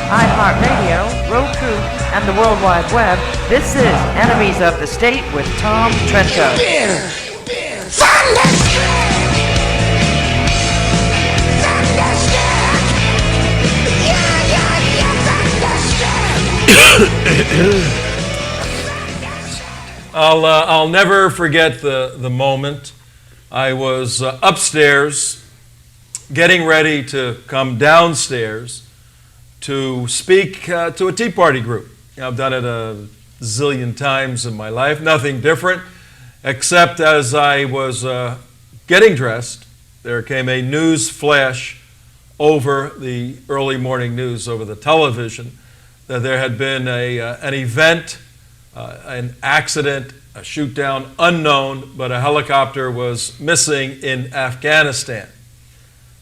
iHeartRadio, Roku, and the World Wide Web, this is Enemies of the State with Tom Trento. I'll never forget the moment. I was upstairs getting ready to come downstairs to speak to a Tea Party group. I've done it a zillion times in my life, nothing different, except as I was getting dressed, there came a news flash over the early morning news over the television that there had been an event, an accident, a shoot down, unknown, but a helicopter was missing in Afghanistan.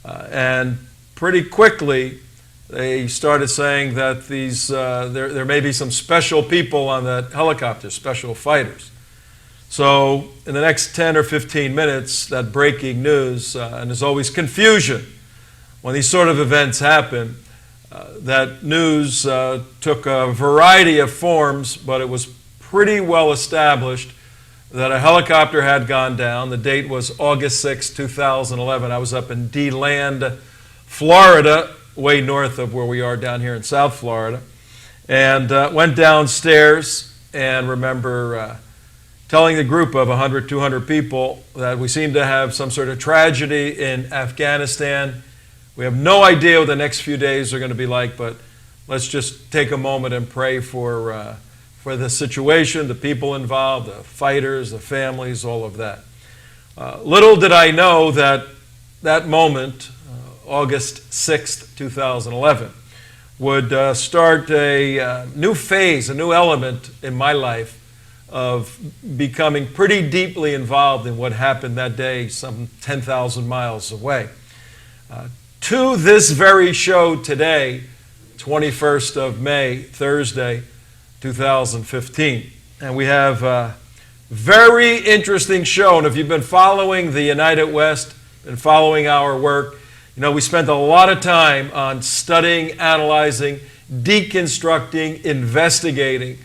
And pretty quickly, they started saying that there may be some special people on that helicopter, special fighters. So in the next 10 or 15 minutes, that breaking news, and there's always confusion when these sort of events happen, that news took a variety of forms, but it was pretty well established that a helicopter had gone down. The date was August 6, 2011. I was up in DeLand, Florida, way north of where we are down here in South Florida, and went downstairs and remember telling the group of 100, 200 people that we seem to have some sort of tragedy in Afghanistan. We have no idea what the next few days are going to be like, but let's just take a moment and pray for the situation, the people involved, the fighters, the families, all of that. Little did I know that that moment, August 6th, 2011, would start a new phase, a new element in my life of becoming pretty deeply involved in what happened that day some 10,000 miles away. To this very show today, 21st of May, Thursday, 2015. And we have a very interesting show. And if you've been following the United West and following our work, you know, we spent a lot of time on studying, analyzing, deconstructing, investigating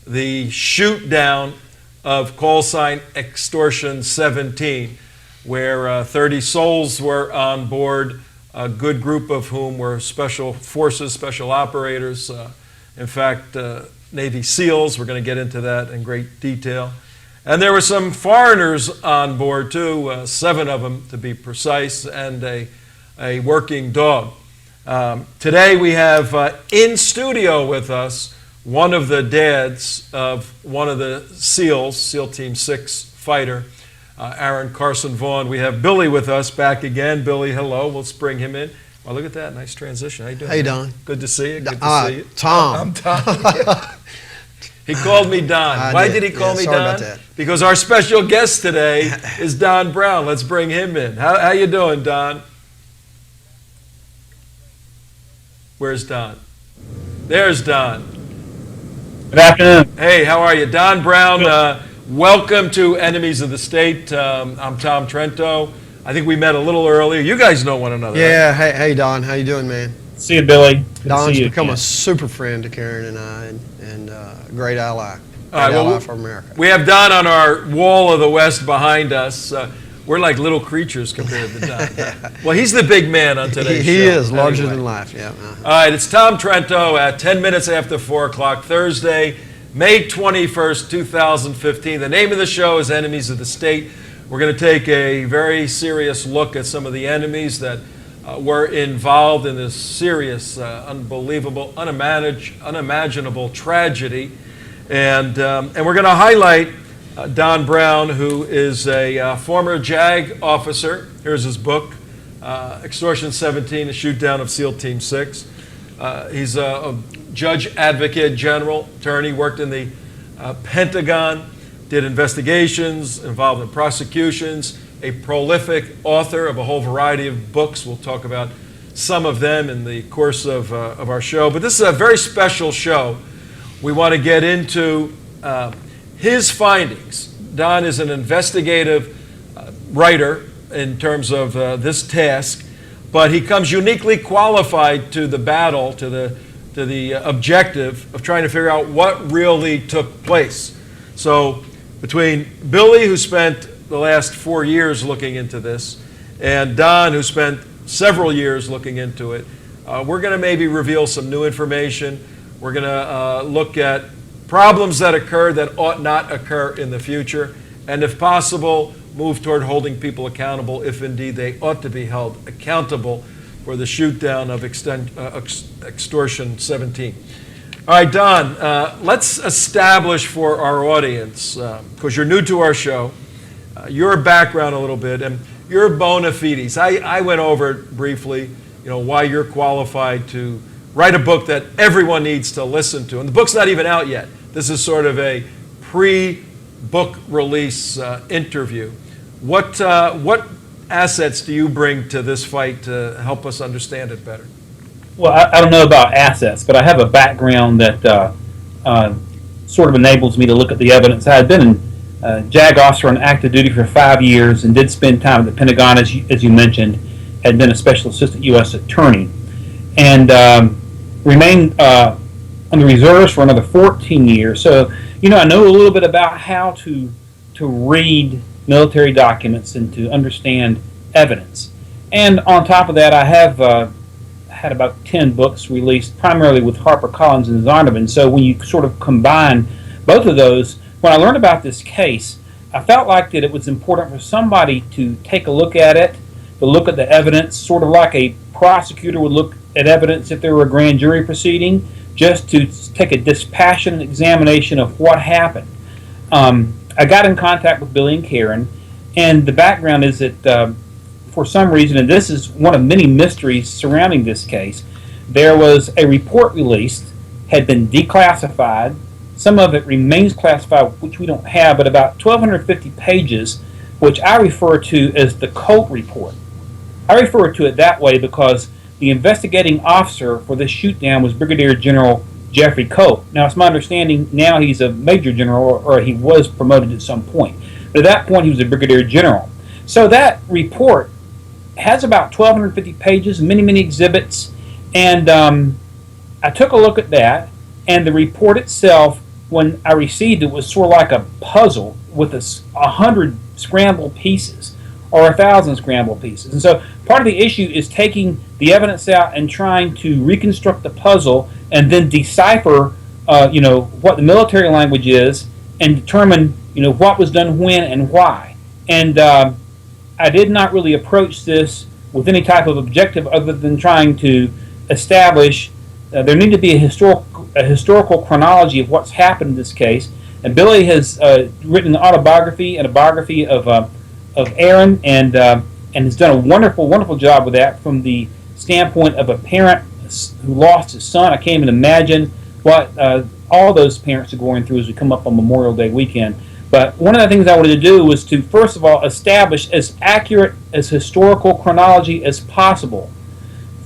the shoot down of call sign Extortion 17, where 30 souls were on board, a good group of whom were special forces, special operators, in fact, Navy SEALs. We're going to get into that in great detail. And there were some foreigners on board too, 7 of them to be precise, and a working dog. Today we have in studio with us one of the dads of one of the SEALs, SEAL Team 6 fighter, Aaron Carson Vaughn. We have Billy with us back again. Billy, hello. Let's bring him in. Well, look at that. Nice transition. How you doing? Hey, Don. Good to see you. Good to see you. Tom. I'm Tom. He called me Don. Why did he call me sorry Don? about that. Because our special guest today is Don Brown. Let's bring him in. How you doing, Don? Where's Don? There's Don. Good afternoon. Hey, how are you? Don Brown, welcome to Enemies of the State. I'm Tom Trento. I think we met a little earlier. You guys know one another. Yeah, right? hey Don, how you doing, man? See you, Billy. Good to Don's see you become again. a super friend to Karen and I, and a great ally. Great right, well, ally for America. We have Don on our wall of the West behind us. We're like little creatures compared to Don. Well, he's the big man on today's show. He is larger Anyway. than life. Yeah. All right, it's Tom Trento at 10 minutes after 4 o'clock Thursday, May 21st, 2015. The name of the show is Enemies of the State. We're going to take a very serious look at some of the enemies that were involved in this serious, unbelievable, unimaginable tragedy. And we're going to highlight Don Brown, who is a former JAG officer. Here's his book, Extortion 17, a shoot down of SEAL Team 6. He's a judge, advocate, general, attorney, worked in the Pentagon, did investigations, involved in prosecutions, a prolific author of a whole variety of books. We'll talk about some of them in the course of our show. But this is a very special show. We want to get into his findings. Don is an investigative writer in terms of this task, but he comes uniquely qualified to the battle, to the to the objective of trying to figure out what really took place. So between Billy, who spent the last 4 years looking into this, and Don, who spent several years looking into it, we're going to maybe reveal some new information. We're going to look at problems that occur that ought not occur in the future, and if possible, move toward holding people accountable if indeed they ought to be held accountable for the shoot down of Extortion 17. All right, Don, let's establish for our audience, because you're new to our show, your background a little bit and your bona fides. I went over it briefly, why you're qualified to write a book that everyone needs to listen to. And the book's not even out yet. This is sort of a pre-book release interview. What assets do you bring to this fight to help us understand it better? Well, I don't know about assets, but I have a background that sort of enables me to look at the evidence. I had been a JAG officer on active duty for 5 years and did spend time at the Pentagon, as you mentioned, had been a special assistant U.S. attorney, and remained on the reserves for another 14 years. So, I know a little bit about how to read military documents and to understand evidence. And on top of that, I have had about 10 books released, primarily with HarperCollins and Zondervan. So when you sort of combine both of those, when I learned about this case, I felt like that it was important for somebody to take a look at it, to look at the evidence, sort of like a prosecutor would look at evidence if there were a grand jury proceeding, just to take a dispassionate examination of what happened. I got in contact with Billy and Karen, and the background is that for some reason, and this is one of many mysteries surrounding this case, there was a report released, had been declassified. Some of it remains classified, which we don't have, but about 1,250 pages, which I refer to as the Colt report. I refer to it that way because the investigating officer for this shoot-down was Brigadier General Jeffrey Colt. Now, it's my understanding now he's a Major General, or he was promoted at some point. But at that point, he was a Brigadier General. So that report has about 1,250 pages, many, many exhibits, and I took a look at that, and the report itself, when I received it, was sort of like a puzzle with 100 scrambled pieces or 1,000 scrambled pieces. And so part of the issue is taking the evidence out and trying to reconstruct the puzzle and then decipher, what the military language is and determine, what was done when and why. And I did not really approach this with any type of objective other than trying to establish there needed to be a historical chronology of what's happened in this case. And Billy has written an autobiography and a biography of Aaron, and has done a wonderful, wonderful job with that from the standpoint of a parent who lost his son. I can't even imagine what all those parents are going through as we come up on Memorial Day weekend. But one of the things I wanted to do was to, first of all, establish as accurate as historical chronology as possible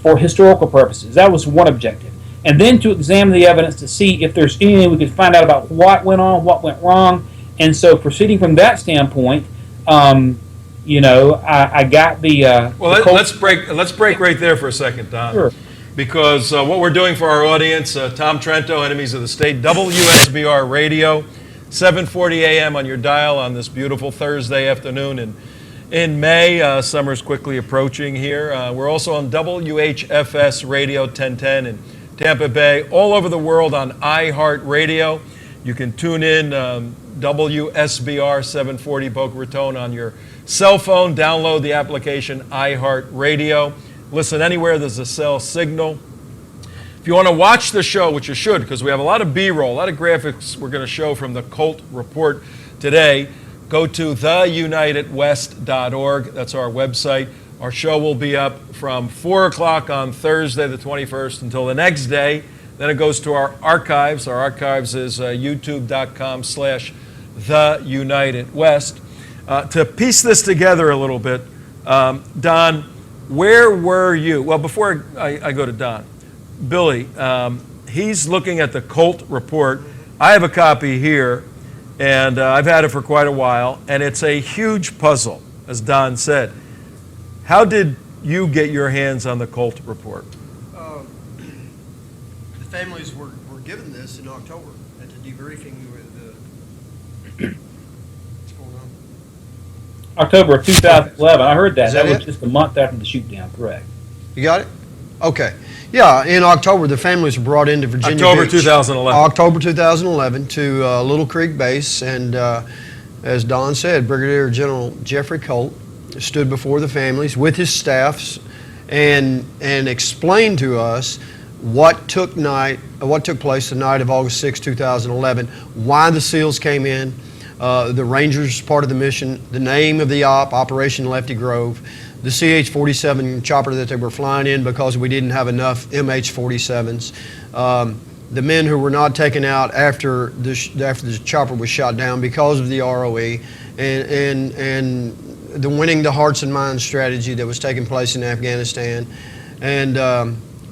for historical purposes. That was one objective. And then to examine the evidence to see if there's anything we could find out about what went on, what went wrong. And so proceeding from that standpoint, I got the... let's break right there for a second, Don. Sure. Because what we're doing for our audience, Tom Trento, Enemies of the State, WSBR Radio, 7:40 a.m. on your dial on this beautiful Thursday afternoon in May. Summer's quickly approaching here. We're also on WHFS Radio 1010 in Tampa Bay, all over the world on iHeartRadio. You can tune in WSBR 740 Boca Raton on your cell phone. Download the application iHeartRadio. Listen anywhere there's a cell signal. If you want to watch the show, which you should, because we have a lot of B-roll, a lot of graphics we're going to show from the Colt report today, go to theunitedwest.org. That's our website. Our show will be up from 4 o'clock on Thursday, the 21st, until the next day. Then it goes to our archives. Our archives is youtube.com/theunitedwest. To piece this together a little bit, Don, where were you? Well, before I go to Don, Billy, he's looking at the Colt report. I have a copy here, and I've had it for quite a while, and it's a huge puzzle, as Don said. How did you get your hands on the Colt report? The families were given this in October at the debriefing with what's going on. October of 2011. I heard that. Is that was it? just a month after the shoot down, correct? You got it? Okay. Yeah, in October, the families were brought into Virginia October Beach. 2011. October 2011 to Little Creek Base, and as Don said, Brigadier General Jeffrey Colt stood before the families with his staffs and explained to us what took place the night of August 6, 2011, why the SEALs came in, the Rangers part of the mission, the name of the Operation Lefty Grove, the CH-47 chopper that they were flying in because we didn't have enough MH-47s, the men who were not taken out after the chopper was shot down because of the ROE, and the winning the hearts and minds strategy that was taking place in Afghanistan. And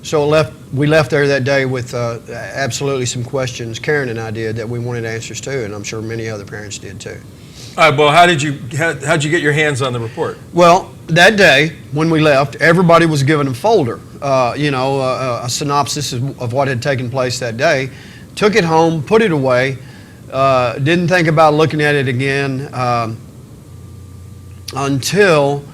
so we left there that day with absolutely some questions, Karen and I did, that we wanted answers to, and I'm sure many other parents did too. All right, well, how'd you get your hands on the report? Well, that day when we left, everybody was given a folder, a synopsis of what had taken place that day. Took it home, put it away, didn't think about looking at it again until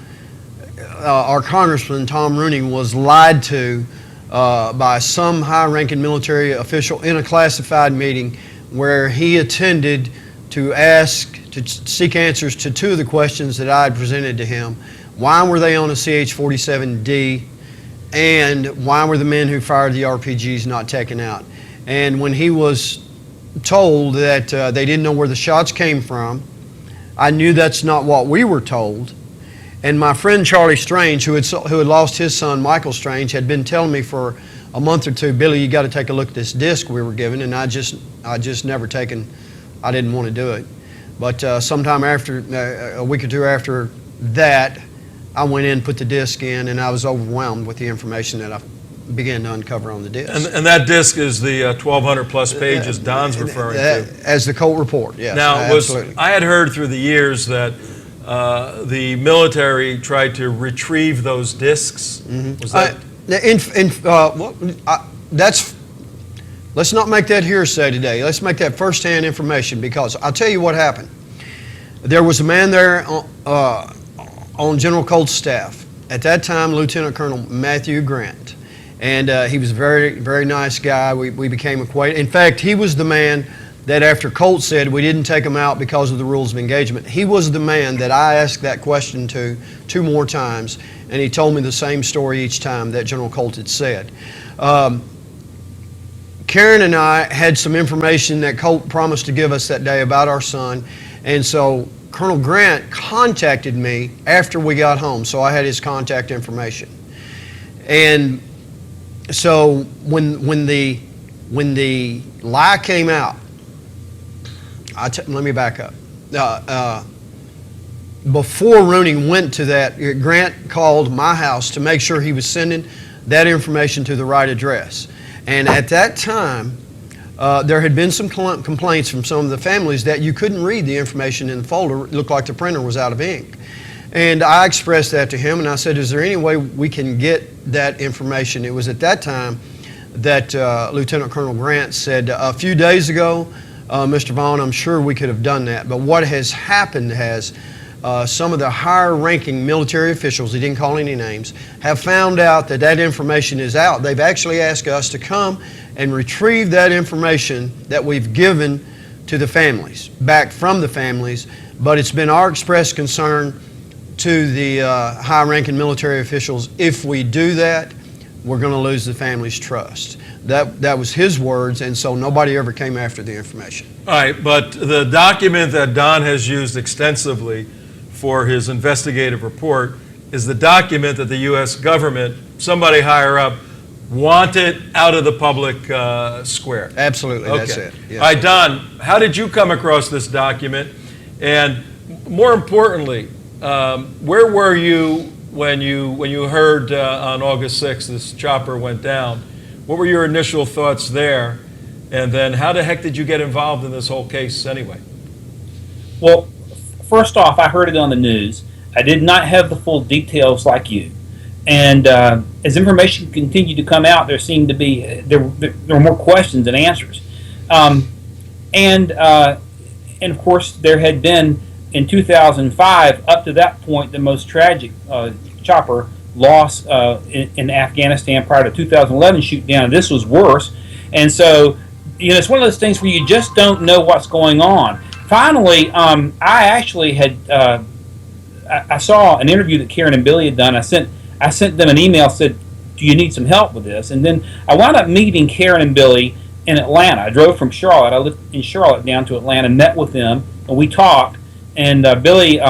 our Congressman, Tom Rooney, was lied to by some high-ranking military official in a classified meeting where he attended to seek answers to two of the questions that I had presented to him. Why were they on a CH-47D, and why were the men who fired the RPGs not taken out? And when he was told that they didn't know where the shots came from, I knew that's not what we were told. And my friend Charlie Strange, who had lost his son Michael Strange, had been telling me for a month or two, Billy, you got to take a look at this disc we were given, and I just never taken. I didn't want to do it. But sometime after, a week or two after that, I went in, put the disc in, and I was overwhelmed with the information that I began to uncover on the disc. And that disc is the 1,200 plus pages Don's referring to. As the Colt report, yes. Now, absolutely. I had heard through the years that the military tried to retrieve those discs. Was that? Let's not make that hearsay today. Let's make that first-hand information, because I'll tell you what happened. There was a man there on General Colt's staff. At that time, Lieutenant Colonel Matthew Grant. And he was a very, very nice guy. We became acquainted. In fact, he was the man that after Colt said we didn't take him out because of the rules of engagement, he was the man that I asked that question to 2 more times, and he told me the same story each time that General Colt had said. Karen and I had some information that Colt promised to give us that day about our son, and so Colonel Grant contacted me after we got home, so I had his contact information. And so when the lie came out, let me back up. Before Rooney went to that, Grant called my house to make sure he was sending that information to the right address. And at that time, there had been some complaints from some of the families that you couldn't read the information in the folder. It looked like the printer was out of ink. And I expressed that to him, and I said, is there any way we can get that information? It was at that time that Lieutenant Colonel Grant said, a few days ago, Mr. Vaughn, I'm sure we could have done that. But what has happened has some of the higher-ranking military officials, he didn't call any names, have found out that that information is out. They've actually asked us to come and retrieve that information that we've given to the families, back from the families. But it's been our express concern to the high-ranking military officials, if we do that, we're going to lose the family's trust. That was his words, and so nobody ever came after the information. All right, but the document that Don has used extensively for his investigative report is the document that the U.S. government, somebody higher up, wanted out of the public square. Absolutely, Okay. that's it. Yes. All right, Don, how did you come across this document? And more importantly, where were you when you heard on August 6th this chopper went down? What were your initial thoughts there? And then how the heck did you get involved in this whole case anyway? Well, first off, I heard it on the news. I did not have the full details like you. And as information continued to come out, there seemed to be there were more questions than answers, and of course there had been in 2005 up to that point the most tragic chopper loss in Afghanistan prior to 2011 shoot down. This was worse, and so it's one of those things where you just don't know what's going on. Finally, I actually had I saw an interview that Karen and Billy had done. I sent them an email, said, do you need some help with this? And then I wound up meeting Karen and Billy in Atlanta. I drove from Charlotte. I lived in Charlotte down to Atlanta, met with them, and we talked. And Billy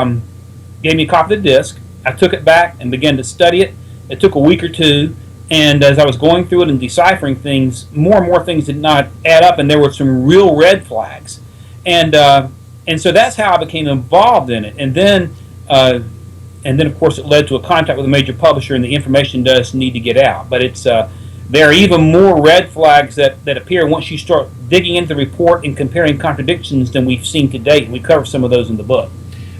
gave me a copy of the disc. I took it back and began to study it. It took a week or two. And as I was going through it and deciphering things, more and more things did not add up, and there were some real red flags. And so that's how I became involved in it. And then, of course, it led to a contact with a major publisher, and the information does need to get out. But it's there are even more red flags that appear once you start digging into the report and comparing contradictions than we've seen to date. And we cover some of those in the book.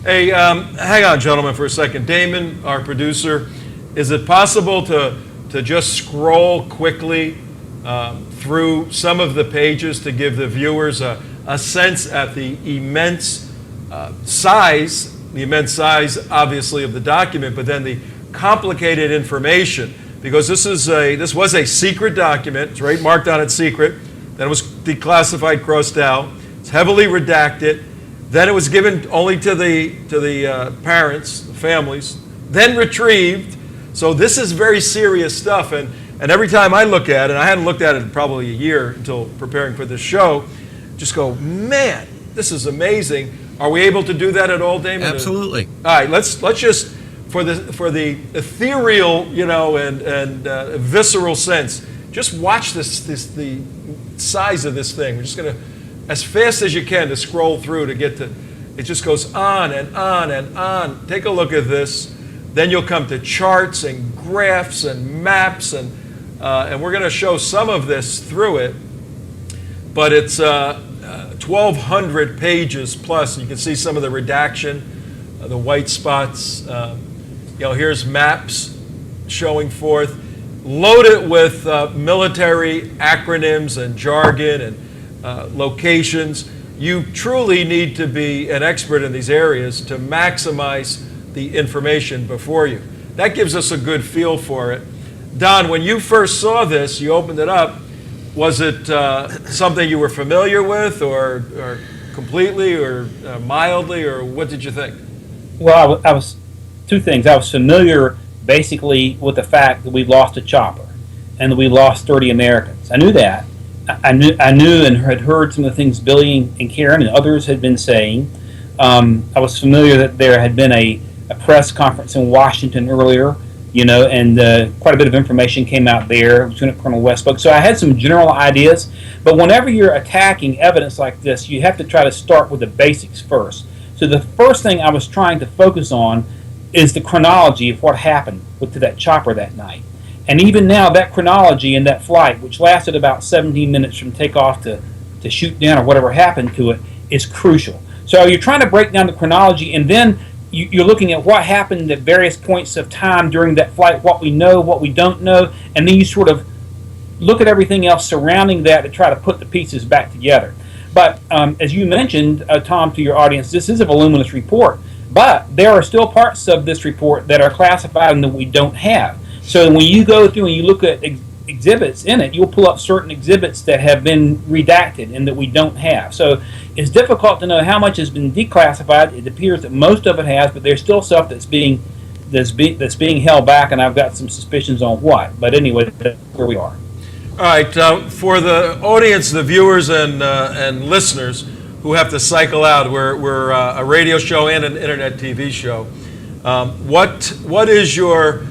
Hey, hang on, gentlemen, for a second. Damon, our producer, is it possible to just scroll quickly through some of the pages to give the viewers a sense at the immense size, obviously, of the document, but then the complicated information, because this was a secret document. It's right marked on it secret. Then it was declassified, crossed out. It's heavily redacted. Then it was given only to the parents, the families. Then retrieved. So this is very serious stuff, and every time I look at it, I hadn't looked at it in probably a year until preparing for this show, just go, man, this is amazing. Are we able to do that at all, Damon? Absolutely. All right, let's just for the ethereal, and visceral sense, just watch the size of this thing. We're just gonna, as fast as you can, to scroll through to get to. It just goes on and on and on. Take a look at this. Then you'll come to charts and graphs and maps, and we're going to show some of this through it. But it's 1,200 pages plus. You can see some of the redaction, the white spots. Here's maps showing forth. Load it with military acronyms and jargon and locations. You truly need to be an expert in these areas to maximize the information before you. That gives us a good feel for it. Don, when you first saw this, you opened it up, was it something you were familiar with or completely or mildly, or what did you think? Well, I was two things. I was familiar basically with the fact that we lost a chopper and that we lost 30 Americans. I knew that. I knew and had heard some of the things Billy and Karen and others had been saying. I was familiar that there had been a press conference in Washington earlier, and quite a bit of information came out there. Lieutenant Colonel West spoke. So I had some general ideas, but whenever you're attacking evidence like this, you have to try to start with the basics first. So the first thing I was trying to focus on is the chronology of what happened to that chopper that night. And even now, that chronology in that flight, which lasted about 17 minutes from takeoff to shoot down or whatever happened to it, is crucial. So you're trying to break down the chronology, and then you're looking at what happened at various points of time during that flight, what we know, what we don't know, and then you sort of look at everything else surrounding that to try to put the pieces back together. But as you mentioned, Tom, to your audience, this is a voluminous report, but there are still parts of this report that are classified and that we don't have. So when you go through and you look at exhibits in it, you'll pull up certain exhibits that have been redacted and that we don't have. So it's difficult to know how much has been declassified. It appears that most of it has, but there's still stuff that's being held back, and I've got some suspicions on what. But anyway, that's where we are. All right, for the audience, the viewers and listeners who have to cycle out, we're a radio show and an internet TV show. What is your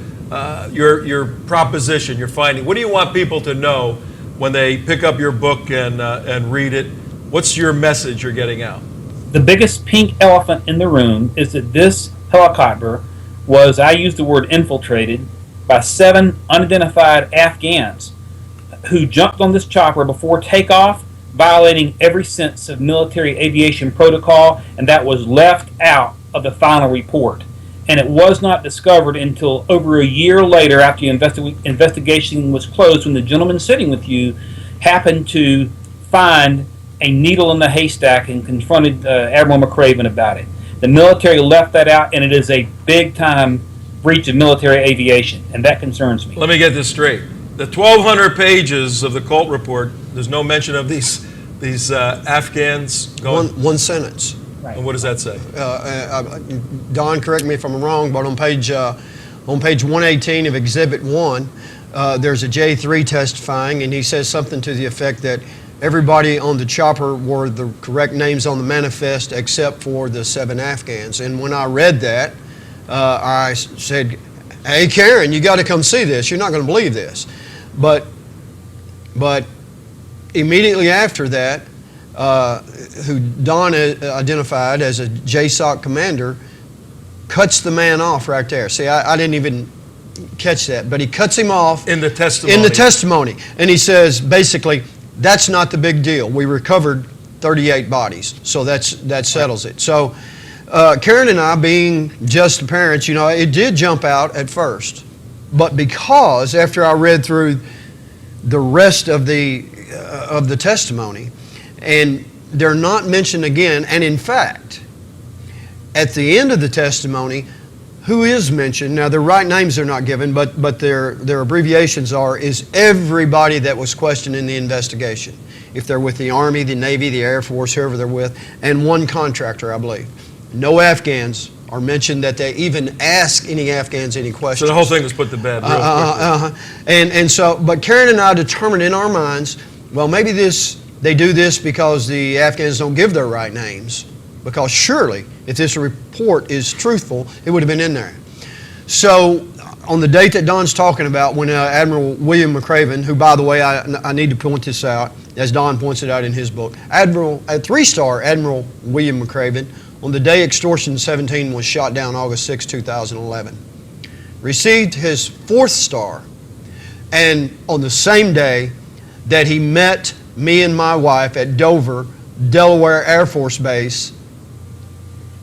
proposition, your finding? What do you want people to know when they pick up your book and read it? What's your message you're getting out? The biggest pink elephant in the room is that this helicopter was, I use the word infiltrated, by 7 unidentified Afghans who jumped on this chopper before takeoff, violating every sense of military aviation protocol, and that was left out of the final report. and it was not discovered until over a year later after the investigation was closed, when the gentleman sitting with you happened to find a needle in the haystack and confronted Admiral McRaven about it. The military left that out, and it is a big-time breach of military aviation, and that concerns me. Let me get this straight. The 1,200 pages of the Colt report, there's no mention of these Afghans going. One sentence. And what does that say? Don, correct me if I'm wrong, but on page 118 of Exhibit 1, there's a J3 testifying, and he says something to the effect that everybody on the chopper were the correct names on the manifest except for the 7 Afghans. And when I read that, I said, "Hey, Karen, you got to come see this. You're not going to believe this." But immediately after that, who Don identified as a JSOC commander, cuts the man off right there. See, I didn't even catch that, but he cuts him off In the testimony. in the testimony, and he says basically, "That's not the big deal. We recovered 38 bodies, so that settles it." So Karen and I, being just parents, it did jump out at first, but because after I read through the rest of the testimony, and they're not mentioned again, and in fact, at the end of the testimony, who is mentioned, now their right names are not given, but their abbreviations is everybody that was questioned in the investigation. If they're with the Army, the Navy, the Air Force, whoever they're with, and one contractor, I believe. No Afghans are mentioned that they even ask any Afghans any questions. So the whole thing was put to bed real quickly. And so, but Karen and I determined in our minds, well, maybe they do this because the Afghans don't give their right names. Because surely, if this report is truthful, it would have been in there. So, on the date that Don's talking about, when Admiral William McRaven, who, by the way, I need to point this out, as Don points it out in his book, three-star Admiral William McRaven, on the day Extortion 17 was shot down, August 6, 2011, received his 4th star, and on the same day that he met me and my wife at Dover, Delaware Air Force Base,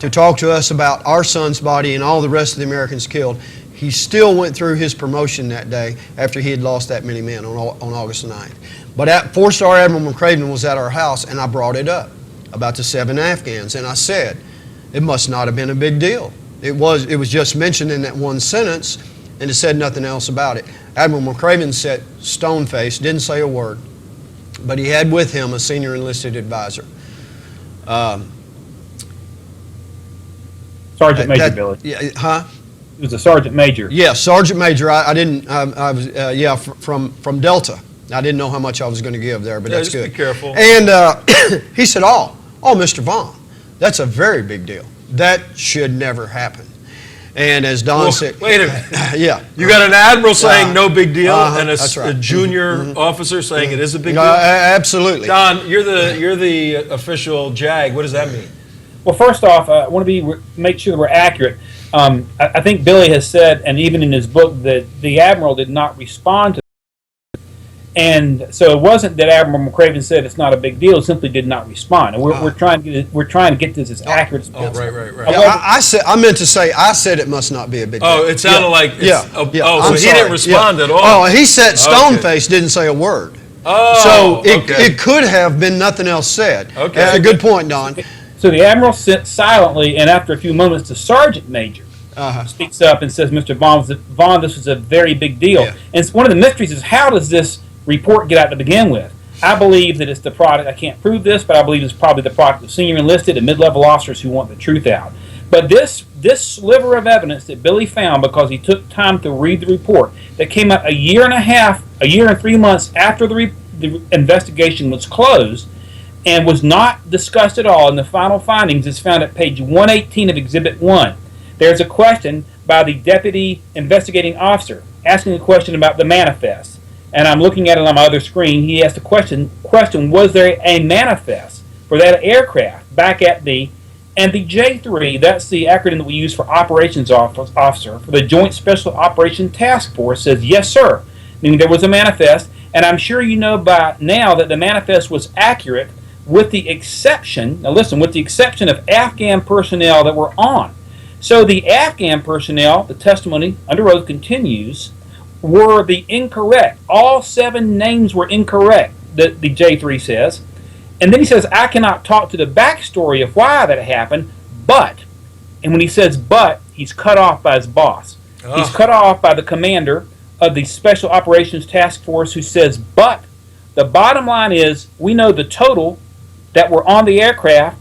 to talk to us about our son's body and all the rest of the Americans killed, he still went through his promotion that day after he had lost that many men on August 9th. But 4-star Admiral McRaven was at our house, and I brought it up about the 7 Afghans, and I said, it must not have been a big deal. It was just mentioned in that one sentence, and it said nothing else about it. Admiral McRaven sat stone-faced, didn't say a word, but he had with him a senior enlisted advisor. Sergeant Major Billy. Yeah, huh? It was a Sergeant Major. Yeah, Sergeant Major. I didn't. I was from Delta. I didn't know how much I was going to give there, but that's just good. Be careful. And he said, "Oh, Mr. Vaughn, that's a very big deal. That should never happen." And as Don said, wait a minute. Yeah, You got an admiral saying no big deal, and that's right. a junior officer saying it is a big deal. Absolutely. Don, you're the official JAG. What does that mean? Well, first off, I want to make sure that we're accurate. I think Billy has said, and even in his book, that the Admiral did not respond to it. And so it wasn't that Admiral McRaven said it's not a big deal, simply did not respond. And we're trying to get this as accurate as possible. Right. Yeah, I meant to say, I said it must not be a big deal. Oh, it sounded like Yeah. so I'm he sorry. didn't respond at all. Oh, he sat stone-faced, didn't say a word. Oh, So okay. it could have been nothing else said. Okay. Good point, Don. So the Admiral sits silently, and after a few moments, the Sergeant Major speaks up and says, "Mr. Vaughn, this is a very big deal." Yeah. And one of the mysteries is, how does this report get out to begin with? I believe that it's the product, I can't prove this, but I believe it's probably the product of senior enlisted and mid-level officers who want the truth out. But this sliver of evidence that Billy found, because he took time to read the report, that came out a year and 3 months after the investigation was closed, and was not discussed at all in the final findings, is found at page 118 of Exhibit 1. There's a question by the deputy investigating officer asking a question about the manifest. And I'm looking at it on my other screen. He asked the question, was there a manifest for that aircraft back at the J3, that's the acronym that we use for operations officer, for the Joint Special Operation Task Force, says, yes, sir. Meaning there was a manifest, and I'm sure you know by now that the manifest was accurate, with the exception, now listen, with the exception of Afghan personnel that were on. So the Afghan personnel, the testimony under oath continues, were the incorrect. All 7 names were incorrect, the J3 says. And then he says, I cannot talk to the backstory of why that happened, but, and when he says but, he's cut off by his boss. Oh. He's cut off by the commander of the Special Operations Task Force who says, but the bottom line is we know the total that were on the aircraft.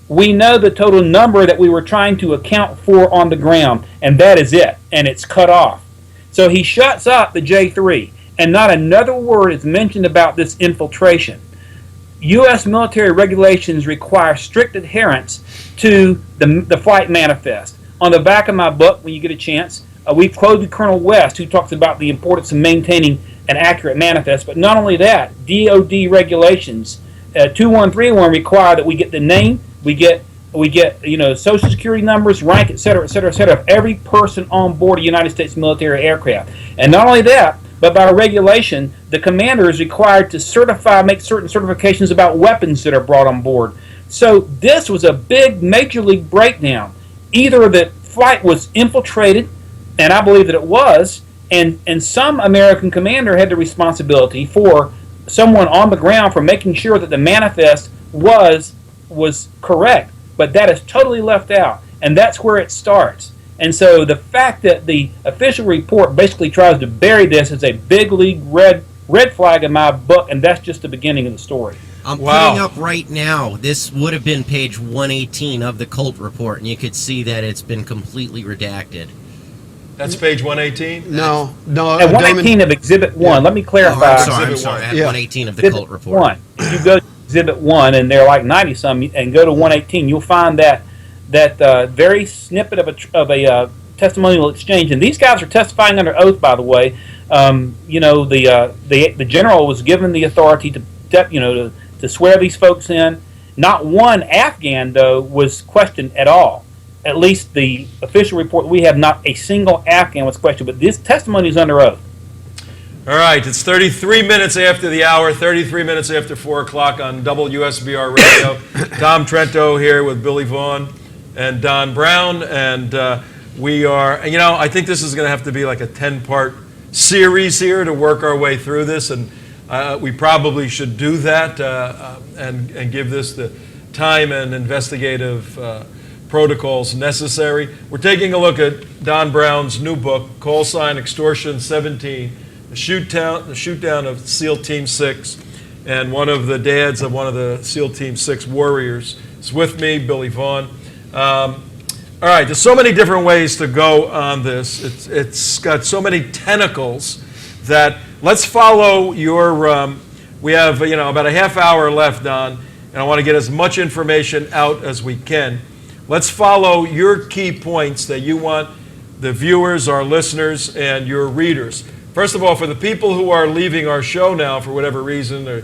We know the total number that we were trying to account for on the ground, and that is it, and it's cut off. So he shuts up the J3, and not another word is mentioned about this infiltration. U.S. military regulations require strict adherence to the flight manifest. On the back of my book, when you get a chance, we've quoted Colonel West, who talks about the importance of maintaining an accurate manifest. But not only that, DOD regulations 2131 require that we get the name, we get social security numbers, rank, et cetera, of every person on board a United States military aircraft. And not only that, but by regulation, the commander is required to make certain certifications about weapons that are brought on board. So this was a big major league breakdown. Either the flight was infiltrated, and I believe that it was, and some American commander had the responsibility for someone on the ground for making sure that the manifest was correct. But that is totally left out, and that's where it starts. And so the fact that the official report basically tries to bury this as a big league red flag in my book, and that's just the beginning of the story. I'm putting up right now, this would have been page 118 of the Colt report, and you could see that it's been completely redacted. That's page 118? No. At 118 of Exhibit 1, let me clarify. I'm sorry, at 118 of the Colt report. 1. If you go to Exhibit 1, and they're like 90-some, and go to 118, you'll find that very snippet of a testimonial exchange. And these guys are testifying under oath, by the way. The general was given the authority to swear these folks in. Not one Afghan, though, was questioned at all. At least the official report we have, not a single Afghan was questioned. But this testimony is under oath. All right, it's 33 minutes after the hour, 33 minutes after 4 o'clock on WSBR Radio. Tom Trento here with Billy Vaughn and Don Brown. And we are, I think this is going to have to be like a 10-part series here to work our way through this. And we probably should do that and give this the time and investigative protocols necessary. We're taking a look at Don Brown's new book, Call Sign Extortion 17, the shootdown of SEAL Team 6, and one of the dads of one of the SEAL Team 6 warriors is with me, Billy Vaughn. All right, there's so many different ways to go on this. It's got so many tentacles that let's follow your, we have about a half hour left, Don, and I want to get as much information out as we can. Let's follow your key points that you want the viewers, our listeners, and your readers. First of all, for the people who are leaving our show now for whatever reason, or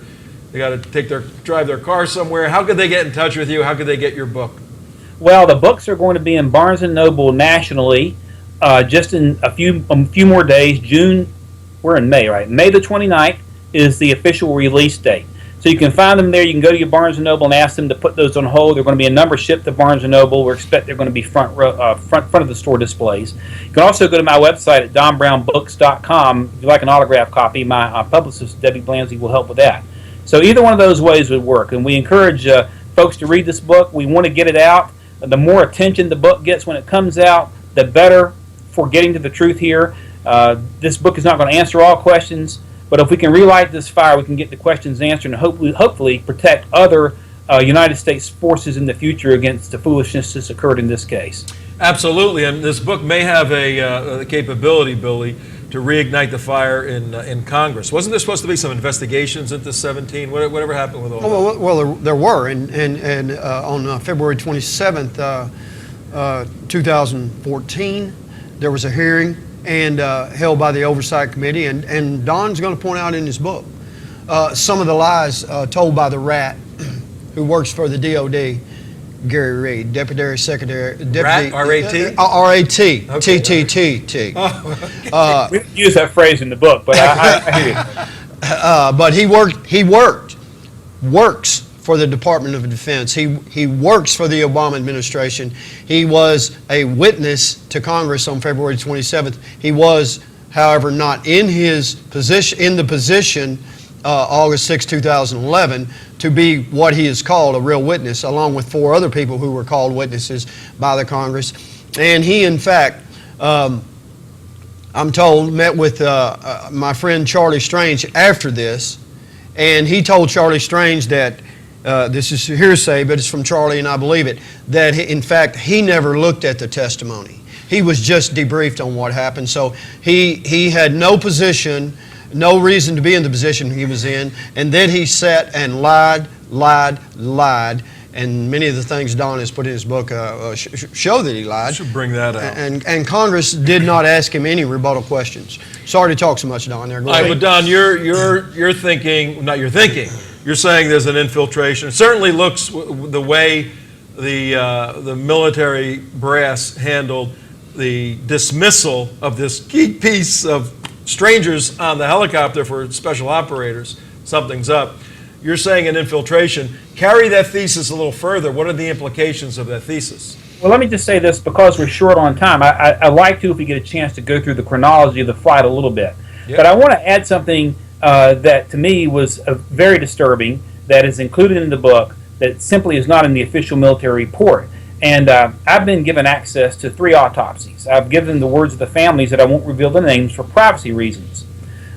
they got to drive their car somewhere, how could they get in touch with you? How could they get your book? Well, the books are going to be in Barnes & Noble nationally just in a few more days. We're in May, right? May the 29th is the official release date. So you can find them there. You can go to your Barnes & Noble and ask them to put those on hold. They're going to be a number shipped to Barnes & Noble. We expect they're going to be front of the store displays. You can also go to my website at donbrownbooks.com. If you'd like an autographed copy, my publicist, Debbie Blanzy, will help with that. So either one of those ways would work. And we encourage folks to read this book. We want to get it out. The more attention the book gets when it comes out, the better for getting to the truth here. This book is not going to answer all questions, but if we can relight this fire, we can get the questions answered and hopefully protect other United States forces in the future against the foolishness that's occurred in this case. Absolutely, and this book may have a capability, Billy, to reignite the fire in Congress. Wasn't there supposed to be some investigations into 17? Whatever happened with all that? Well, there were, and on February 27th, 2014, there was a hearing and held by the Oversight Committee, and Don's going to point out in his book some of the lies told by the rat who works for the DOD, Gary Reed, Deputy Secretary. Rat? R-A-T? R-A-T. Okay. T-T-T-T. We don't use that phrase in the book, but I hear you. But he works for the Department of Defense. He works for the Obama administration. He was a witness to Congress on February 27th. He was, however, not in his position August 6, 2011, to be what he is called, a real witness, along with 4 other people who were called witnesses by the Congress. And he, in fact, I'm told, met with my friend Charlie Strange after this, and he told Charlie Strange that, this is hearsay, but it's from Charlie and I believe it, that in fact he never looked at the testimony. He was just debriefed on what happened. So he had no position, no reason to be in the position he was in, and then he sat and lied, and many of the things Don has put in his book show that he lied. Should bring that out. And Congress did not ask him any rebuttal questions. Sorry to talk so much, Don. There, go All right, ahead. but Don, you're thinking, not you're thinking, you're saying there's an infiltration. It certainly looks the way the military brass handled the dismissal of this key piece of strangers on the helicopter for special operators. Something's up. You're saying an infiltration. Carry that thesis a little further. What are the implications of that thesis? Well, let me just say this, because we're short on time. I like to, if we get a chance, to go through the chronology of the flight a little bit. Yep. But I want to add something that to me was very disturbing, that is included in the book, that simply is not in the official military report. And I've been given access to 3 autopsies. I've given the words of the families that I won't reveal the names for privacy reasons.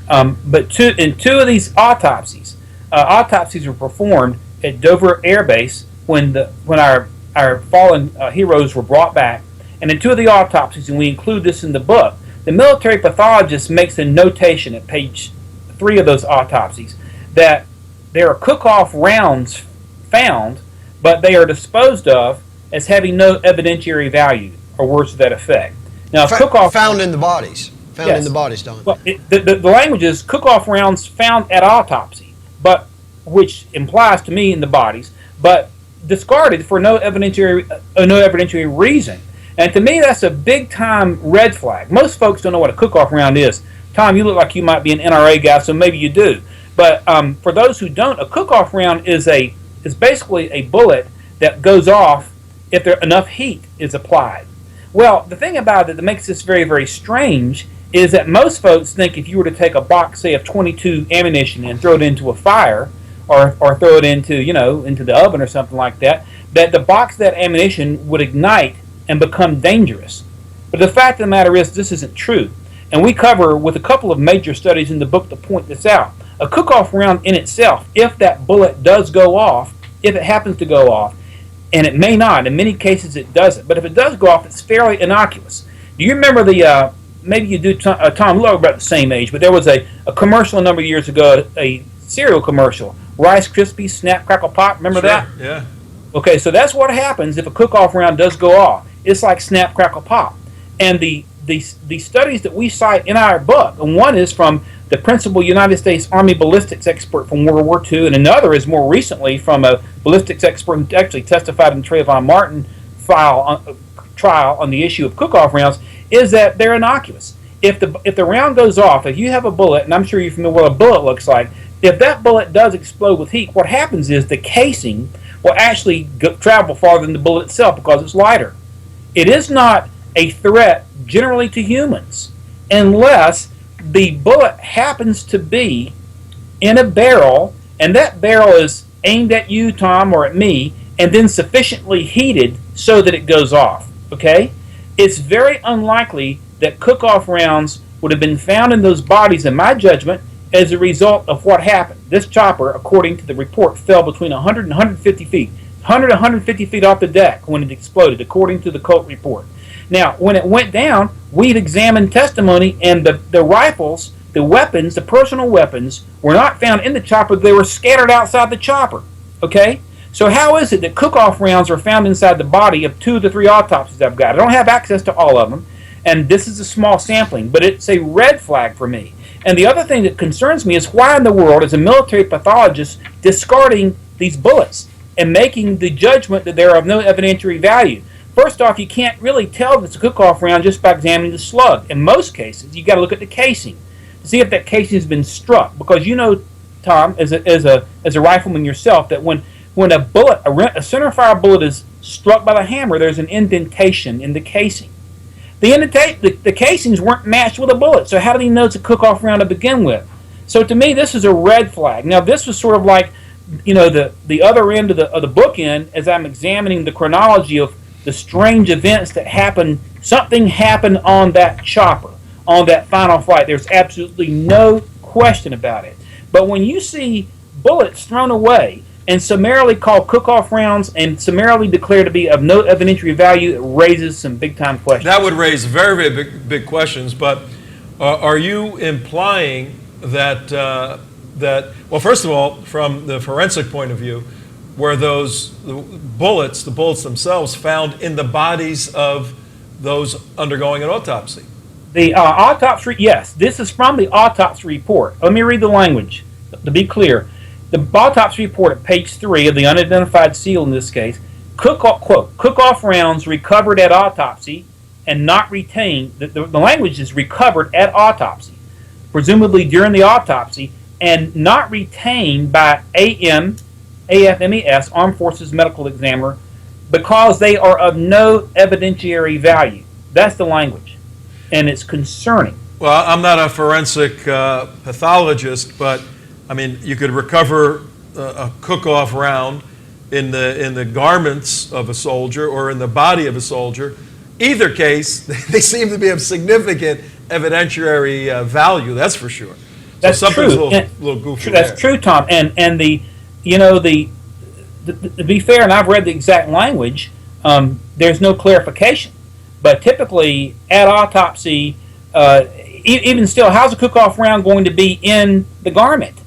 But in 2 of these autopsies were performed at Dover Air Base when our fallen heroes were brought back. And in 2 of the autopsies, and we include this in the book, the military pathologist makes a notation at page 3 of those autopsies that there are cook-off rounds found, but they are disposed of as having no evidentiary value, or words to that effect. Now, cook-off found in the bodies. Found Yes. in the bodies, Don. Well, the language is cook-off rounds found at autopsy, but which implies to me in the bodies, but discarded for no evidentiary reason. And to me, that's a big-time red flag. Most folks don't know what a cook-off round is. Tom, you look like you might be an NRA guy, so maybe you do. But for those who don't, a cook-off round is basically a bullet that goes off if enough heat is applied. Well, the thing about it that makes this very, very strange is that most folks think if you were to take a box, say, of .22 ammunition and throw it into a fire, or throw it into the oven or something like that, that the box of that ammunition would ignite and become dangerous. But the fact of the matter is, this isn't true. And we cover with a couple of major studies in the book to point this out. A cook-off round in itself, if that bullet does go off, if it happens to go off, and it may not, in many cases it doesn't, but if it does go off, it's fairly innocuous. Do you remember maybe you do, Tom, we're about the same age, but there was a commercial a number of years ago, a cereal commercial, Rice Krispies, Snap, Crackle, Pop, remember that? Yeah. Okay, so that's what happens if a cook-off round does go off. It's like Snap, Crackle, Pop. And the studies that we cite in our book, and one is from the principal United States Army ballistics expert from World War II, and another is more recently from a ballistics expert who actually testified in Trayvon Martin trial on the issue of cook-off rounds, is that they're innocuous. If the round goes off, if you have a bullet, and I'm sure you're familiar with what a bullet looks like, if that bullet does explode with heat, what happens is the casing will actually travel farther than the bullet itself because it's lighter. It is not a threat generally to humans unless the bullet happens to be in a barrel, and that barrel is aimed at you, Tom, or at me, and then sufficiently heated so that it goes off. Okay? It's very unlikely that cook-off rounds would have been found in those bodies, in my judgment, as a result of what happened. This chopper, according to the report, fell between 100 and 150 feet. 100 to 150 feet off the deck when it exploded, according to the Colt report. Now, when it went down, we've examined testimony, and the rifles, the weapons, the personal weapons, were not found in the chopper. They were scattered outside the chopper. Okay? So how is it that cook-off rounds are found inside the body of 2 of the 3 autopsies I've got? I don't have access to all of them, and this is a small sampling, but it's a red flag for me. And the other thing that concerns me is why in the world is a military pathologist discarding these bullets and making the judgment that they're of no evidentiary value? First off, you can't really tell if it's a cook-off round just by examining the slug. In most cases, you've got to look at the casing to see if that casing has been struck. Because you know, Tom, as a rifleman yourself, that when when a bullet, a centerfire bullet is struck by the hammer, there's an indentation in the casing. The casings weren't matched with a bullet, so how did he know it's a cook-off round to begin with? So to me, this is a red flag. Now, this was sort of like, the other end of the bookend as I'm examining the chronology of the strange events that happened. Something happened on that chopper, on that final flight. There's absolutely no question about it. But when you see bullets thrown away and summarily called cook-off rounds and summarily declared to be of no evidentiary value, it raises some big-time questions. That would raise very, very big questions, but are you implying that, well, first of all, from the forensic point of view, were the bullets themselves, found in the bodies of those undergoing an autopsy? The autopsy, yes, this is from the autopsy report. Let me read the language to be clear. The autopsy report at page 3 of the unidentified seal in this case, quote, cook-off rounds recovered at autopsy and not retained, the language is recovered at autopsy, presumably during the autopsy, and not retained by AFMES, Armed Forces Medical Examiner, because they are of no evidentiary value. That's the language, and it's concerning. Well, I'm not a forensic pathologist, but I mean, you could recover a cook-off round in the garments of a soldier or in the body of a soldier. Either case, they seem to be of significant evidentiary value. That's for sure. That's so something's true. a little goofy. That's there. true, Tom. And to be fair, and I've read the exact language, there's no clarification. But typically, at autopsy, even still, how's a cook-off round going to be in the garment?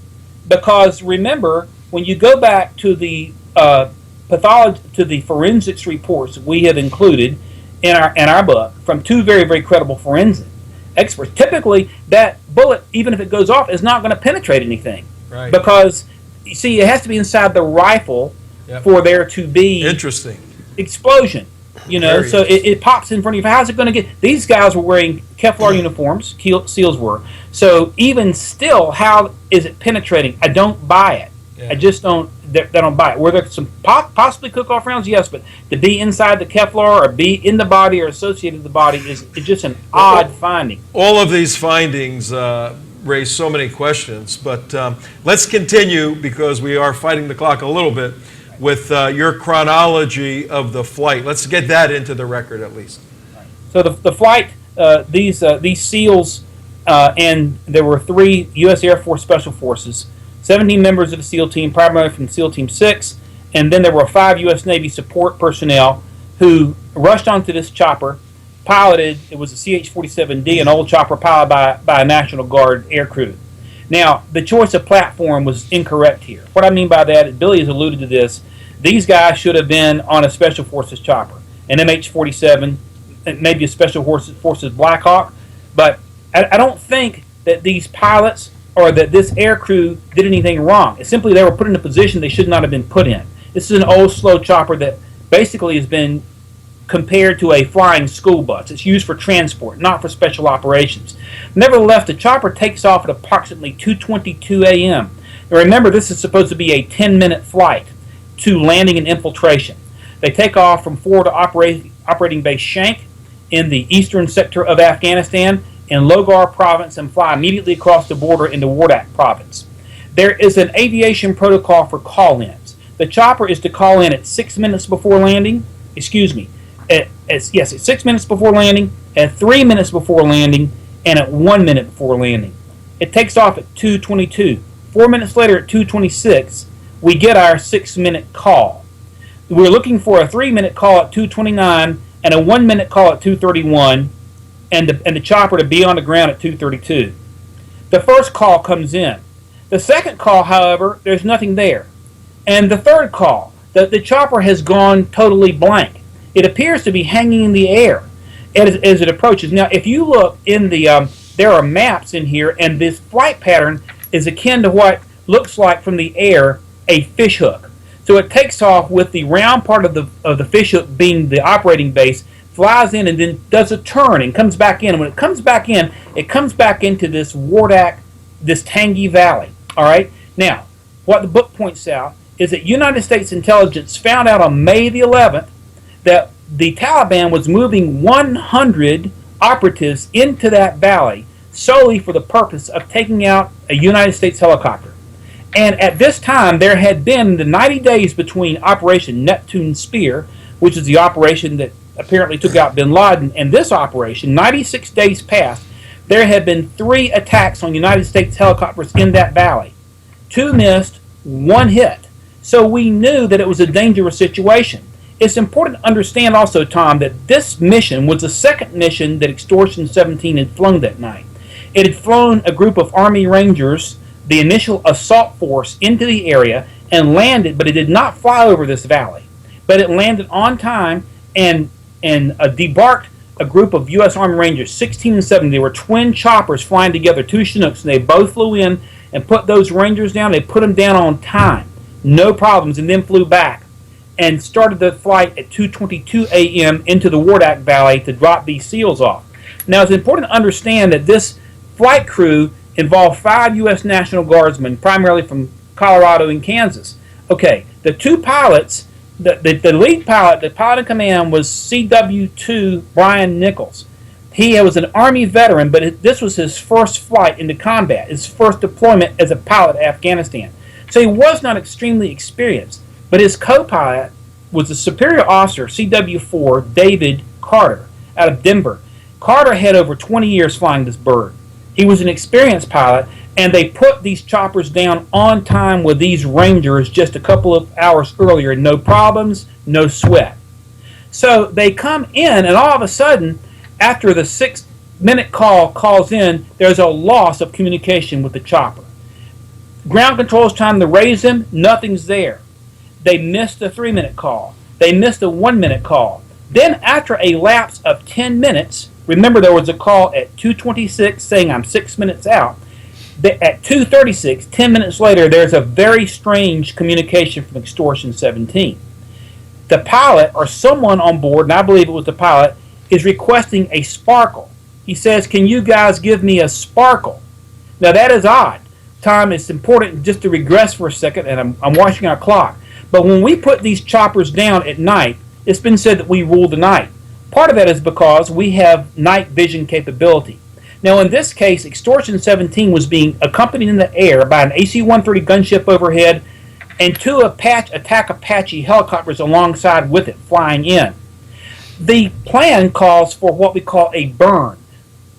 Because remember, when you go back to the pathology, to the forensics reports we have included in our book from two very, very credible forensic experts, typically that bullet, even if it goes off, is not going to penetrate anything. Right. Because, you see, it has to be inside the rifle for there to be Interesting. explosion. Very So it pops in front of you. How's it going to get? These guys were wearing Kevlar uniforms, SEALs were. So even still, how is it penetrating? I don't buy it. Yeah. I just don't. They don't buy it. Were there some possibly cook-off rounds? Yes, but to be inside the Kevlar or be in the body or associated with the body is just an odd finding. All of these findings raise so many questions, but let's continue because we are fighting the clock a little bit with your chronology of the flight. Let's get that into the record at least. So the flight, these SEALs, and there were 3 U.S. Air Force Special Forces, 17 members of the SEAL team, primarily from SEAL Team 6, and then there were 5 U.S. Navy support personnel who rushed onto this chopper, piloted. It was a CH-47D, an old chopper piloted by a National Guard air crew. Now, the choice of platform was incorrect here. What I mean by that, Billy has alluded to this, these guys should have been on a Special Forces chopper, an MH-47, maybe a Special Forces Black Hawk, but I don't think that these pilots or that this air crew did anything wrong. It's simply they were put in a position they should not have been put in. This is an old, slow chopper that basically has been compared to a flying school bus. It's used for transport, not for special operations. Nevertheless, the chopper takes off at approximately 2:22 a.m. Now remember, this is supposed to be a 10-minute flight to landing and infiltration. They take off from forward operating base Shank in the eastern sector of Afghanistan in Logar province and fly immediately across the border into Wardak province. There is an aviation protocol for call-ins. The chopper is to call in at 6 minutes before landing. At 6 minutes before landing, at 3 minutes before landing, and at 1 minute before landing. It takes off at 2:22. 4 minutes later at 2:26, we get our 6-minute call. We're looking for a 3-minute call at 2:29 and a 1-minute call at 2:31, and the chopper to be on the ground at 2:32. The first call comes in. The second call, however, there's nothing there. And the third call, the chopper has gone totally blank. It appears to be hanging in the air as it approaches. Now, if you look in the, there are maps in here, and this flight pattern is akin to what looks like from the air a fish hook. So it takes off with the round part of the fish hook being the operating base, flies in, and then does a turn and comes back in. And when it comes back in, it comes back into this Wardak, this Tangi Valley. All right. Now, what the book points out is that United States intelligence found out on May the 11th that the Taliban was moving 100 operatives into that valley solely for the purpose of taking out a United States helicopter. And at this time, there had been the 90 days between Operation Neptune Spear, which is the operation that apparently took out bin Laden, and this operation, 96 days passed. There had been 3 attacks on United States helicopters in that valley. 2 missed, 1 hit. So we knew that it was a dangerous situation. It's important to understand also, Tom, that this mission was the second mission that Extortion 17 had flown that night. It had flown a group of Army Rangers, the initial assault force, into the area and landed, but it did not fly over this valley. But it landed on time and debarked a group of U.S. Army Rangers, 16 and 17. They were twin choppers flying together, 2 Chinooks, and they both flew in and put those Rangers down. They put them down on time, no problems, and then flew back and started the flight at 2:22 a.m. into the Wardak Valley to drop these SEALs off. Now, it's important to understand that this flight crew involved 5 U.S. National Guardsmen, primarily from Colorado and Kansas. Okay, the 2 pilots, the lead pilot, the pilot in command was CW2 Brian Nichols. He was an Army veteran, but this was his first flight into combat, his first deployment as a pilot to Afghanistan. So he was not extremely experienced, but his co-pilot was a superior officer, CW4 David Carter, out of Denver. Carter had over 20 years flying this bird. He was an experienced pilot, and they put these choppers down on time with these Rangers just a couple of hours earlier. No problems, no sweat. So they come in, and all of a sudden, after the 6-minute call calls in, there's a loss of communication with the chopper. Ground control's trying to raise them, nothing's there. They missed a 3-minute call. They missed a 1-minute call. Then after a lapse of 10 minutes, remember there was a call at 2:26 saying I'm 6 minutes out. At 2:36, 10 minutes later, there's a very strange communication from Extortion 17. The pilot, or someone on board, and I believe it was the pilot, is requesting a sparkle. He says, "Can you guys give me a sparkle?" Now that is odd. Tom, it's important just to regress for a second, and I'm watching our clock. But when we put these choppers down at night, it's been said that we rule the night. Part of that is because we have night vision capability. Now in this case, Extortion 17 was being accompanied in the air by an AC-130 gunship overhead and 2 attack Apache helicopters alongside with it, flying in. The plan calls for what we call a burn.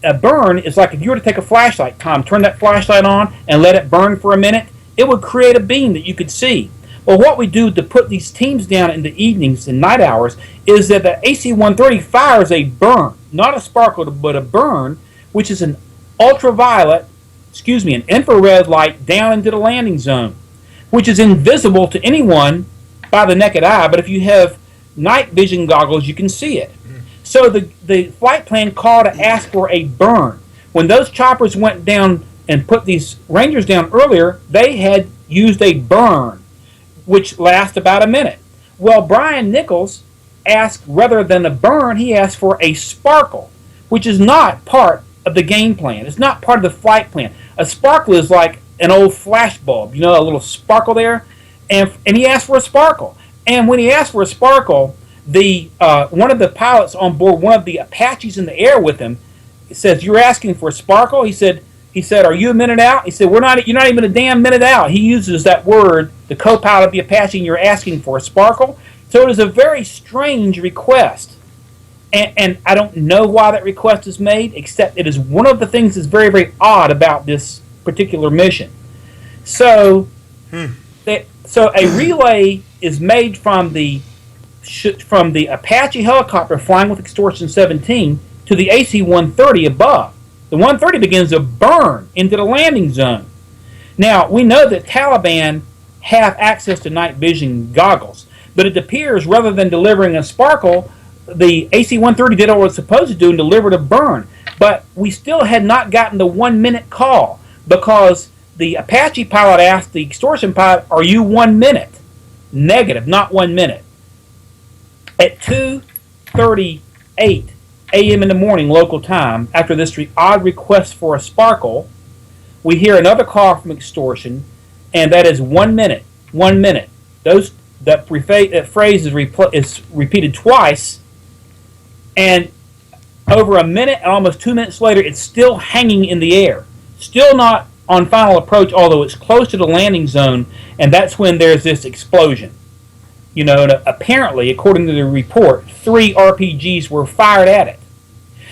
A burn is like if you were to take a flashlight, Tom, turn that flashlight on and let it burn for a minute, it would create a beam that you could see. Well, what we do to put these teams down in the evenings and night hours is that the AC-130 fires a burn, not a sparkle, but a burn, which is an infrared light down into the landing zone, which is invisible to anyone by the naked eye, but if you have night vision goggles, you can see it. So the flight plan called to ask for a burn. When those choppers went down and put these Rangers down earlier, they had used a burn, which lasts about a minute. Well, Brian Nichols asked, rather than a burn, he asked for a sparkle, which is not part of the game plan. It's not part of the flight plan. A sparkle is like an old flash bulb, you know, a little sparkle there, and he asked for a sparkle. And when he asked for a sparkle, the one of the pilots on board, one of the Apaches in the air with him, says, "You're asking for a sparkle?" He said, "Are you a minute out?" He said, "You're not even a damn minute out." He uses that word, the co-pilot of the Apache, and "you're asking for a sparkle." So it is a very strange request. And I don't know why that request is made, except it is one of the things that's very, very odd about this particular mission. So, so a relay is made from the Apache helicopter flying with Extortion 17 to the AC-130 above. The 130 begins to burn into the landing zone. Now, we know that Taliban have access to night vision goggles, but it appears rather than delivering a sparkle, the AC-130 did what it was supposed to do and delivered a burn. But we still had not gotten the 1-minute call because the Apache pilot asked the Extortion pilot, "Are you 1 minute?" Negative, not 1 minute. At 2:38 a.m. in the morning local time, after this odd request for a sparkle, we hear another call from Extortion, and that is 1 minute, 1 minute. that phrase is repeated twice, and over a minute and almost 2 minutes later, it's still hanging in the air, still not on final approach, although it's close to the landing zone, and that's when there's this explosion. You know, and apparently, according to the report, 3 RPGs were fired at it.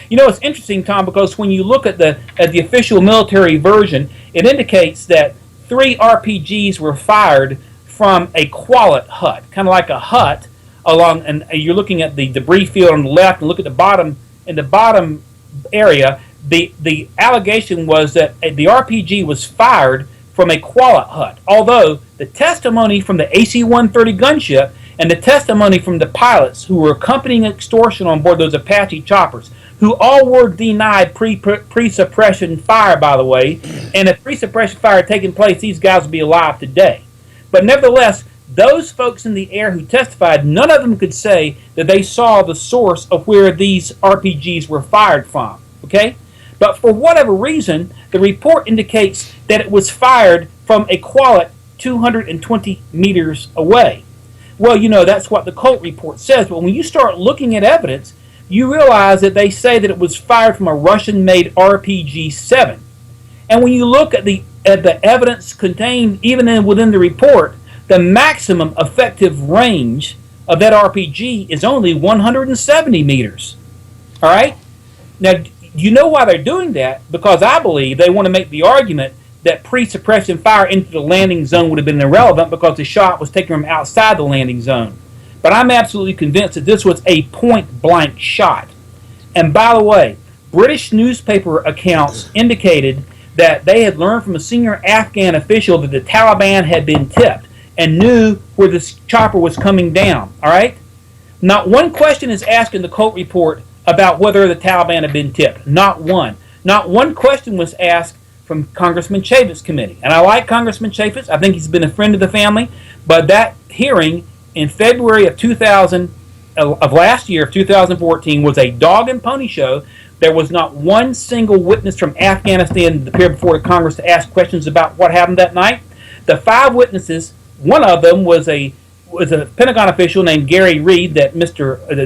You know, it's interesting, Tom, because when you look at the official military version, it indicates that 3 RPGs were fired from a Qualit hut, kind of like a hut along, and you're looking at the debris field on the left, and look at the bottom, in the bottom area, the allegation was that the RPG was fired from a Qualit hut, although the testimony from the AC-130 gunship and the testimony from the pilots who were accompanying extortion on board those Apache choppers, who all were denied pre-suppression fire, by the way, and if pre-suppression fire had taken place, these guys would be alive today. But nevertheless, those folks in the air who testified, none of them could say that they saw the source of where these RPGs were fired from, okay? But for whatever reason, the report indicates that it was fired from a Qualit 220 meters away. Well, you know, that's what the Colt report says, but when you start looking at evidence, you realize that they say that it was fired from a Russian-made RPG-7. And when you look at the evidence contained even within the report, the maximum effective range of that RPG is only 170 meters. All right? Now, you know why they're doing that? Because I believe they want to make the argument that pre-suppression fire into the landing zone would have been irrelevant because the shot was taken from outside the landing zone. But I'm absolutely convinced that this was a point-blank shot. And by the way, British newspaper accounts indicated that they had learned from a senior Afghan official that the Taliban had been tipped and knew where this chopper was coming down. All right? Not one question is asked in the Colt report about whether the Taliban had been tipped. Not one. Not one question was asked from Congressman Chaffetz's committee. And I like Congressman Chaffetz. I think he's been a friend of the family. But that hearing in February of last year, of 2014, was a dog and pony show. There was not one single witness from Afghanistan that appeared before the Congress to ask questions about what happened that night. The 5 witnesses, one of them was a Pentagon official named Gary Reed that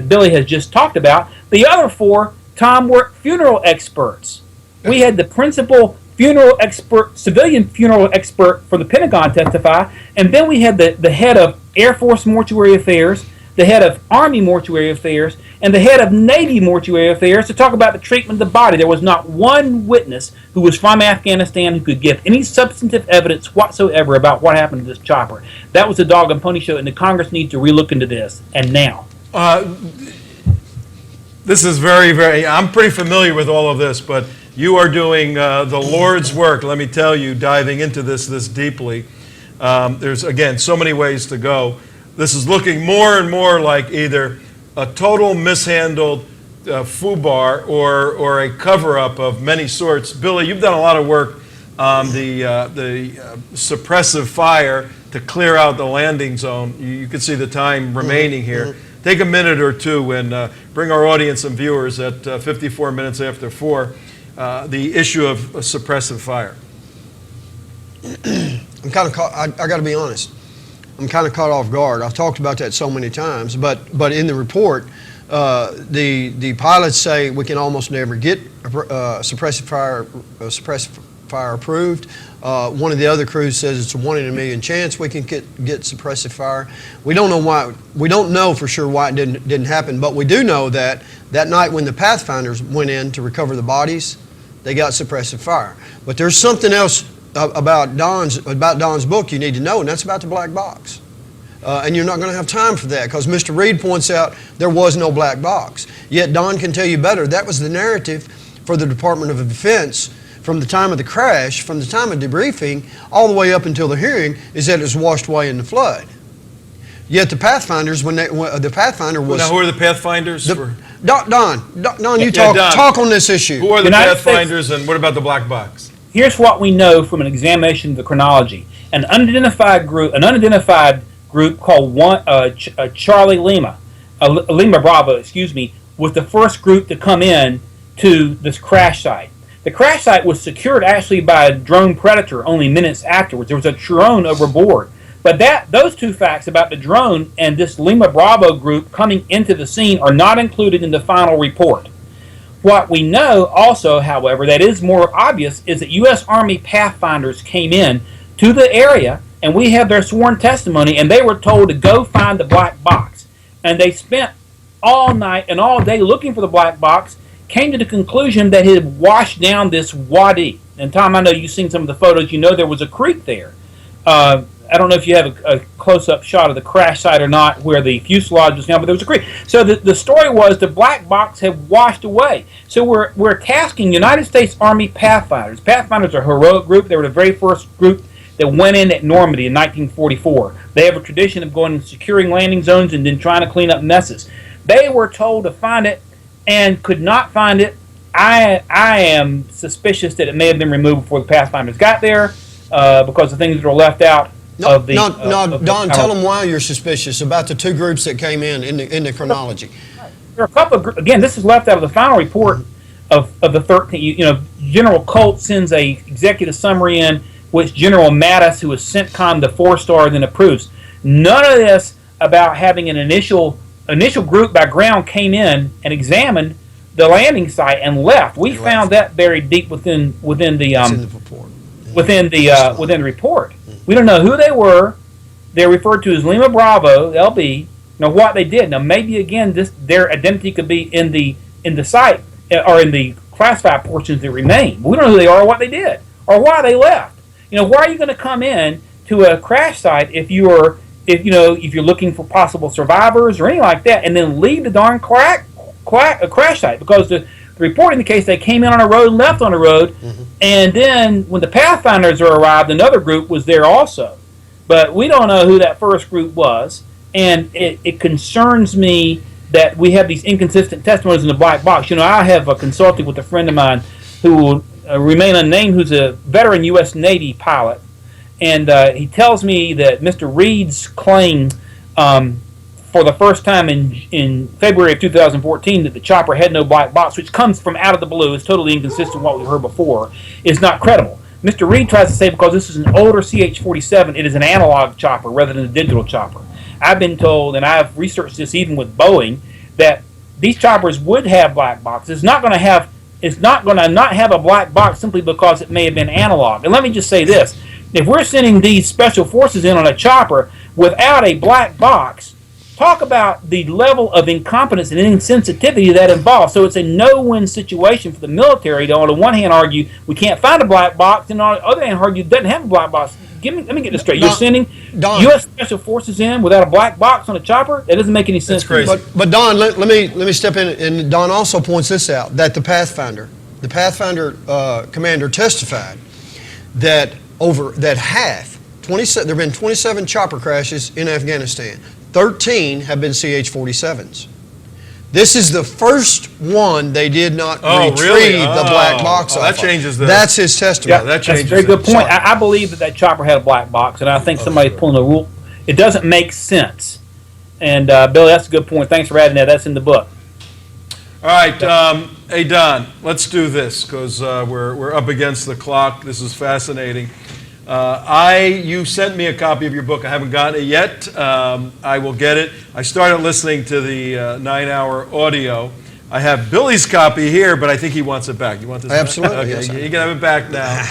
Billy has just talked about. The other 4, Tom, were funeral experts. We had the principal funeral expert, civilian funeral expert for the Pentagon testify, and then we had the head of Air Force Mortuary Affairs, the head of Army Mortuary Affairs, and the head of Navy Mortuary Affairs to talk about the treatment of the body. There was not one witness who was from Afghanistan who could give any substantive evidence whatsoever about what happened to this chopper. That was a dog and pony show, and the Congress needs to relook into this, and now. This is very, very, I'm pretty familiar with all of this, but you are doing the Lord's work, let me tell you, diving into this deeply. There's, again, so many ways to go. This is looking more and more like either a total mishandled foobar or a cover-up of many sorts. Billy, you've done a lot of work on the suppressive fire to clear out the landing zone. You can see the time remaining here. Take a minute or two and bring our audience and viewers at 54 minutes after 4 the issue of suppressive fire. I'm kind of caught, I got to be honest. I'm kind of caught off guard. I've talked about that so many times, but in the report, the pilots say we can almost never get suppressive fire approved. One of the other crews says it's a 1 in a million chance we can get suppressive fire. We don't know why. We don't know for sure why it didn't happen, but we do know that night when the Pathfinders went in to recover the bodies, they got suppressive fire. But there's something else about Don's book you need to know, and that's about the black box. And you're not going to have time for that because Mr. Reed points out there was no black box. Yet Don can tell you better. That was the narrative for the Department of Defense from the time of the crash, from the time of debriefing, all the way up until the hearing, is that it was washed away in the flood. Yet the Pathfinders, when the Pathfinder was... Now, who are the Pathfinders? Don, you talk on this issue. Who are the Pathfinders and what about the black box? Here's what we know from an examination of the chronology. An unidentified group called Charlie Lima, Lima Bravo, was the first group to come in to this crash site. The crash site was secured actually by a drone Predator only minutes afterwards. There was a drone overboard. But those two facts about the drone and this Lima Bravo group coming into the scene are not included in the final report. What we know also, however, that is more obvious is that U.S. Army Pathfinders came in to the area, and we have their sworn testimony, and they were told to go find the black box. And they spent all night and all day looking for the black box, came to the conclusion that it had washed down this wadi. And Tom, I know you've seen some of the photos. You know there was a creek there. I don't know if you have a close-up shot of the crash site or not where the fuselage was down, but there was a creek. So the story was the black box had washed away. So we're tasking United States Army Pathfinders. Pathfinders are a heroic group. They were the very first group that went in at Normandy in 1944. They have a tradition of going and securing landing zones and then trying to clean up messes. They were told to find it and could not find it. I am suspicious that it may have been removed before the Pathfinders got there because the things that were left out of the... Don, tell them why you're suspicious about the two groups that came in the chronology. There are a couple of... Again, this is left out of the final report of the 13... You know, General Colt sends a executive summary in, which General Mattis, who was CENTCOM, the 4-star, then approves. None of this about having an initial group by ground came in and examined the landing site and left. We found that buried deep within the It's in the report. within the report. We don't know who they were. They're referred to as Lima Bravo, LB. Now what they did. Now maybe again their identity could be in the site or in the classified portions that remain. We don't know who they are or what they did or why they left. You know, why are you going to come in to a crash site if you're looking for possible survivors or anything like that, and then leave the darn crash site? Because the report indicates they came in on a road and left on a road, and then when the Pathfinders arrived, another group was there also. But we don't know who that first group was, and it concerns me that we have these inconsistent testimonies in the black box. You know, I have consulted with a friend of mine who will remain unnamed, who's a veteran U.S. Navy pilot, and he tells me that Mr. Reed's claim for the first time in February of 2014 that the chopper had no black box, which comes from out of the blue, is totally inconsistent with what we heard before, is not credible. Mr. Reed tries to say because this is an older CH-47, it is an analog chopper rather than a digital chopper. I've been told, and I've researched this even with Boeing, that these choppers would have black boxes. It's not going to not have a black box simply because it may have been analog. And let me just say this. If we're sending these special forces in on a chopper without a black box, talk about the level of incompetence and insensitivity that involves. So it's a no-win situation for the military to, on the one hand, argue we can't find a black box, and on the other hand, argue it doesn't have a black box. Let me get this straight. You're sending U.S. Special Forces in without a black box on a chopper? That doesn't make any sense. That's crazy. But Don, let me step in, and Don also points this out, that the Pathfinder commander testified that half, there have been 27 chopper crashes in Afghanistan. 13 have been CH-47s. This is the first one they did not retrieve the black box off. That changes the... That's his testimony. Yeah, that changes That's a very good point. I believe that chopper had a black box, and I think somebody's pulling a rule. It doesn't make sense. And, Billy, that's a good point. Thanks for adding that. That's in the book. All right, hey Don, let's do this because we're up against the clock. This is fascinating. You sent me a copy of your book. I haven't gotten it yet. I will get it. I started listening to the 9-hour audio. I have Billy's copy here, but I think he wants it back. You want this? Absolutely. Okay, Yes, you can have it back now.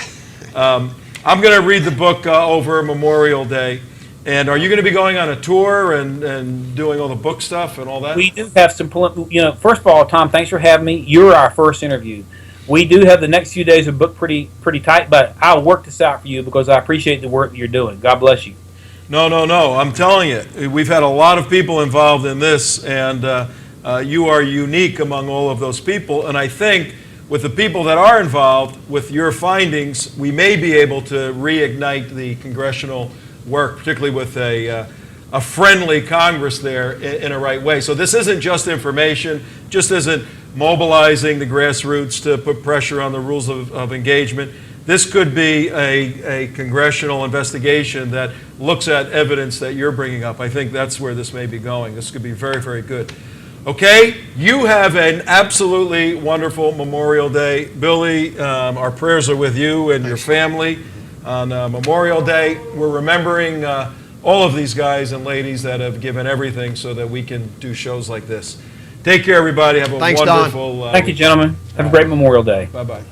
I'm going to read the book over Memorial Day. And are you going to be going on a tour and doing all the book stuff and all that? We do have some, first of all, Tom, thanks for having me. You're our first interview. We do have the next few days of book pretty tight, but I'll work this out for you because I appreciate the work that you're doing. God bless you. No. I'm telling you, we've had a lot of people involved in this, and you are unique among all of those people. And I think with the people that are involved, with your findings, we may be able to reignite the congressional work, particularly with a friendly Congress there in a right way. So this isn't just information, just isn't mobilizing the grassroots to put pressure on the rules of engagement. This could be a congressional investigation that looks at evidence that you're bringing up. I think that's where this may be going. This could be very, very good. Okay, you have an absolutely wonderful Memorial Day. Billy, our prayers are with you and your family on Memorial Day. We're remembering all of these guys and ladies that have given everything so that we can do shows like this. Take care, everybody. Have a Thanks, Don. wonderful Thank you, gentlemen. Have a great Memorial Day. Bye-bye.